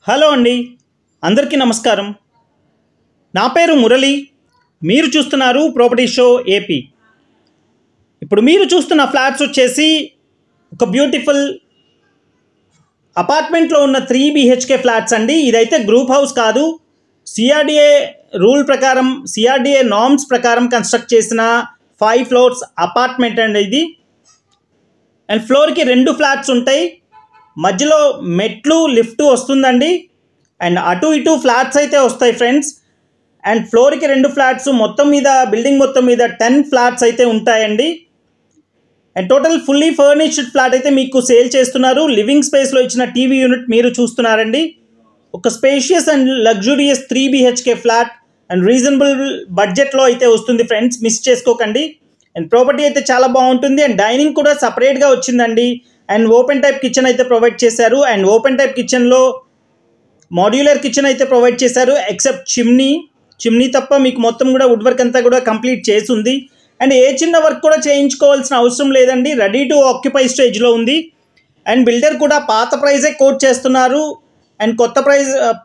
Hello అండి, అందరికీ నమస్కారం. నా పేరు మురళి. మీరు చూస్తున్నారు ప్రాపర్టీ షో ఏపీ. ఇప్పుడు మీరు చూస్తున్న ఫ్లాట్స్ వచ్చేసి ఒక బ్యూటిఫుల్ అపార్ట్మెంట్లో ఉన్న 3 BHK ఫ్లాట్స్ అండి. ఇదైతే గ్రూప్ హౌస్ కాదు, సిఆర్డిఏ రూల్ ప్రకారం, సిఆర్డిఏ నార్మ్స్ ప్రకారం కన్స్ట్రక్ట్ చేసిన 5 ఫ్లోర్స్ అపార్ట్మెంట్ అండి ఇది. అండ్ ఫ్లోర్కి 2 ఫ్లాట్స్ ఉంటాయి, మధ్యలో మెట్లు లిఫ్ట్ వస్తుందండి. అండ్ అటు ఇటు ఫ్లాట్స్ అయితే వస్తాయి ఫ్రెండ్స్. అండ్ ఫ్లోర్కి 2 ఫ్లాట్స్, మొత్తం మీద బిల్డింగ్ మొత్తం మీద 10 ఫ్లాట్స్ అయితే ఉంటాయండి. And total fully furnished flat అయితే మీకు సేల్ చేస్తున్నారు. లివింగ్ స్పేస్లో ఇచ్చిన టీవీ యూనిట్ మీరు చూస్తున్నారండి. ఒక spacious and luxurious 3 BHK flat and reasonable బడ్జెట్లో అయితే వస్తుంది ఫ్రెండ్స్, మిస్ చేసుకోకండి. అండ్ ప్రాపర్టీ అయితే చాలా బాగుంటుంది. అండ్ డైనింగ్ కూడా సపరేట్గా వచ్చిందండి. అండ్ ఓపెన్ టైప్ కిచెన్ అయితే ప్రొవైడ్ చేశారు. అండ్ ఓపెన్ టైప్ కిచెన్లో మాడ్యులర్ కిచెన్ అయితే ప్రొవైడ్ చేశారు, ఎక్సెప్ట్ చిమ్నీ తప్ప మీకు మొత్తం కూడా వుడ్ వర్క్ అంతా కూడా కంప్లీట్ చేసి ఉంది. అండ్ ఏ చిన్న వర్క్ కూడా చేయించుకోవాల్సిన అవసరం లేదండి, రెడీ టు ఆక్యుపై స్టేజ్లో ఉంది. అండ్ బిల్డర్ కూడా పాత ప్రైజే కోట్ చేస్తున్నారు. అండ్ కొత్త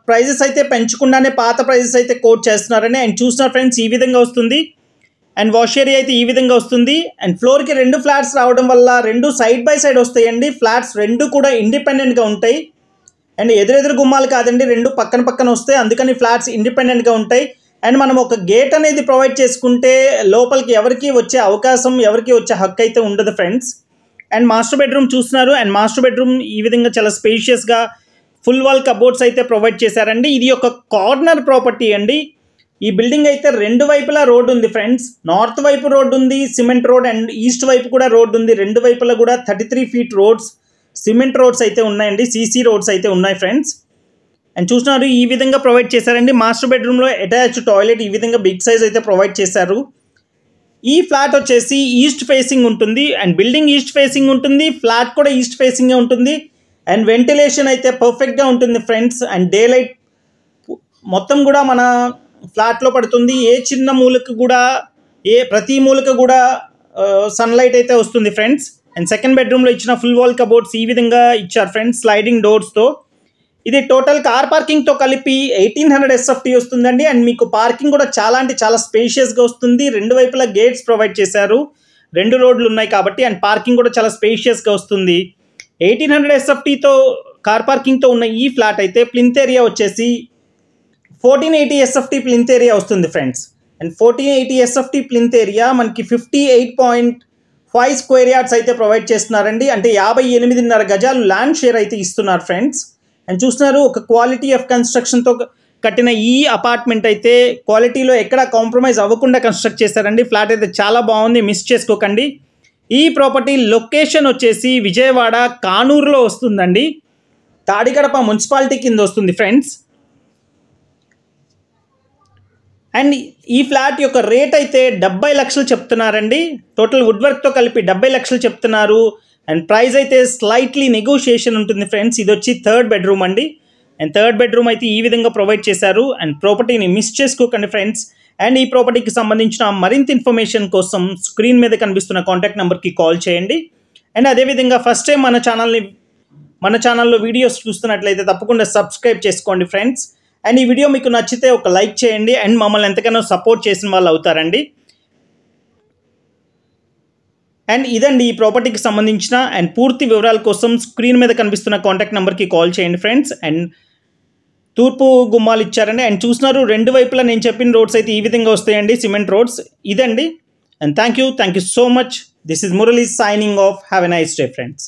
ప్రైజెస్ అయితే పెంచకుండానే పాత ప్రైజెస్ అయితే కోట్ చేస్తున్నారని. అండ్ చూసిన ఫ్రెండ్స్ ఈ విధంగా వస్తుంది. అండ్ వాష్ ఏరియా అయితే ఈ విధంగా వస్తుంది. అండ్ ఫ్లోర్కి 2 ఫ్లాట్స్ రావడం వల్ల 2 సైడ్ బై సైడ్ వస్తాయండి. ఫ్లాట్స్ 2 కూడా ఇండిపెండెంట్గా ఉంటాయి. అండ్ ఎదురెదురు గుమ్మాలు కాదండి, 2 పక్కన పక్కన వస్తాయి, అందుకని ఫ్లాట్స్ ఇండిపెండెంట్గా ఉంటాయి. అండ్ మనం ఒక గేట్ అనేది ప్రొవైడ్ చేసుకుంటే లోపలికి ఎవరికి వచ్చే అవకాశం, ఎవరికి వచ్చే హక్కు అయితే ఉండదు ఫ్రెండ్స్. అండ్ మాస్టర్ బెడ్రూమ్ చూస్తున్నారు. అండ్ మాస్టర్ బెడ్రూమ్ ఈ విధంగా చాలా స్పేషియస్గా ఫుల్ వాల్ కబోర్డ్స్ అయితే ప్రొవైడ్ చేశారండి. ఇది ఒక కార్నర్ ప్రాపర్టీ అండి. ఈ బిల్డింగ్ అయితే 2 వైపులా రోడ్ ఉంది ఫ్రెండ్స్. నార్త్ వైపు రోడ్ ఉంది, సిమెంట్ రోడ్. అండ్ ఈస్ట్ వైపు కూడా రోడ్ ఉంది. 2 వైపులా కూడా 33 feet రోడ్స్, సిమెంట్ రోడ్స్ అయితే ఉన్నాయండి, సీసీ రోడ్స్ అయితే ఉన్నాయి ఫ్రెండ్స్. అండ్ చూస్తున్నారు ఈ విధంగా ప్రొవైడ్ చేశారండి. మాస్టర్ బెడ్రూమ్లో అటాచ్ టాయిలెట్ ఈ విధంగా బిగ్ సైజ్ అయితే ప్రొవైడ్ చేశారు. ఈ ఫ్లాట్ వచ్చేసి ఈస్ట్ ఫేసింగ్ ఉంటుంది. అండ్ బిల్డింగ్ ఈస్ట్ ఫేసింగ్ ఉంటుంది, ఫ్లాట్ కూడా ఈస్ట్ ఫేసింగే ఉంటుంది. అండ్ వెంటిలేషన్ అయితే పర్ఫెక్ట్గా ఉంటుంది ఫ్రెండ్స్. అండ్ డే లైట్ మొత్తం కూడా మన ఫ్లాట్లో పడుతుంది. ఏ చిన్న మూలకు కూడా, ప్రతి మూలకు కూడా సన్లైట్ అయితే వస్తుంది ఫ్రెండ్స్. అండ్ సెకండ్ బెడ్రూమ్లో ఇచ్చిన ఫుల్ వాల్ కబోర్డ్స్ ఈ విధంగా ఇచ్చారు ఫ్రెండ్స్, స్లైడింగ్ డోర్స్తో. ఇది టోటల్ కార్ పార్కింగ్తో కలిపి 1800 SFT వస్తుందండి. అండ్ మీకు పార్కింగ్ కూడా చాలా అంటే చాలా స్పేషియస్గా వస్తుంది. 2 వైపులా గేట్స్ ప్రొవైడ్ చేశారు, 2 రోడ్లు ఉన్నాయి కాబట్టి. అండ్ పార్కింగ్ కూడా చాలా స్పేషియస్గా వస్తుంది. 1800 SFTతో కార్ పార్కింగ్తో ఉన్న ఈ ఫ్లాట్ అయితే ప్లింత్ ఏరియా వచ్చేసి 1480 SFT ప్లింత్ ఏరియా వస్తుంది friends. And 1480 SFT plinth area మనకి 58.5 స్క్వేర్ యార్డ్స్ అయితే ప్రొవైడ్ చేస్తున్నారండి. అంటే 58.5 గజాలు ల్యాండ్ షేర్ అయితే ఇస్తున్నారు ఫ్రెండ్స్. అండ్ చూస్తున్నారు ఒక క్వాలిటీ ఆఫ్ కన్స్ట్రక్షన్తో కట్టిన ఈ అపార్ట్మెంట్ అయితే క్వాలిటీలో ఎక్కడ కాంప్రమైజ్ అవ్వకుండా కన్స్ట్రక్ట్ చేశారండి. ఫ్లాట్ అయితే చాలా బాగుంది, మిస్ చేసుకోకండి. ఈ ప్రాపర్టీ లొకేషన్ వచ్చేసి విజయవాడ కానూరులో వస్తుందండి, తాడికడప మున్సిపాలిటీ కింద వస్తుంది ఫ్రెండ్స్. అండ్ ఈ ఫ్లాట్ యొక్క రేట్ అయితే 70 లక్షలు చెప్తున్నారండి. టోటల్ వుడ్ వర్క్తో కలిపి 70 లక్షలు చెప్తున్నారు. అండ్ ప్రైస్ అయితే స్లైట్లీ నెగోషియేషన్ ఉంటుంది ఫ్రెండ్స్. ఇది వచ్చి 3rd బెడ్రూమ్ అండి. అండ్ 3rd బెడ్రూమ్ అయితే ఈ విధంగా ప్రొవైడ్ చేశారు. అండ్ ప్రాపర్టీని మిస్ చేసుకోకండి ఫ్రెండ్స్. అండ్ ఈ ప్రాపర్టీకి సంబంధించిన మరింత ఇన్ఫర్మేషన్ కోసం స్క్రీన్ మీద కనిపిస్తున్న కాంటాక్ట్ నెంబర్కి కాల్ చేయండి. అండ్ అదేవిధంగా ఫస్ట్ టైం మన ఛానల్లో వీడియోస్ చూస్తున్నట్లయితే తప్పకుండా సబ్స్క్రైబ్ చేసుకోండి ఫ్రెండ్స్. అండ్ ఈ వీడియో మీకు నచ్చితే ఒక లైక్ చేయండి. అండ్ మమ్మల్ని ఎంతగానో సపోర్ట్ చేసిన వాళ్ళు అవుతారండి. అండ్ ఇదండి ఈ ప్రాపర్టీకి సంబంధించిన అండ్ పూర్తి వివరాల కోసం స్క్రీన్ మీద కనిపిస్తున్న కాంటాక్ట్ నెంబర్కి కాల్ చేయండి ఫ్రెండ్స్. అండ్ తూర్పు గుమ్మాలు ఇచ్చారండి. అండ్ చూస్తున్నారు 2 వైపులా నేను చెప్పిన రోడ్స్ అయితే ఈ విధంగా వస్తాయండి, సిమెంట్ రోడ్స్. ఇదండి. And thank you so much. This is Murali signing off. Have a nice day friends.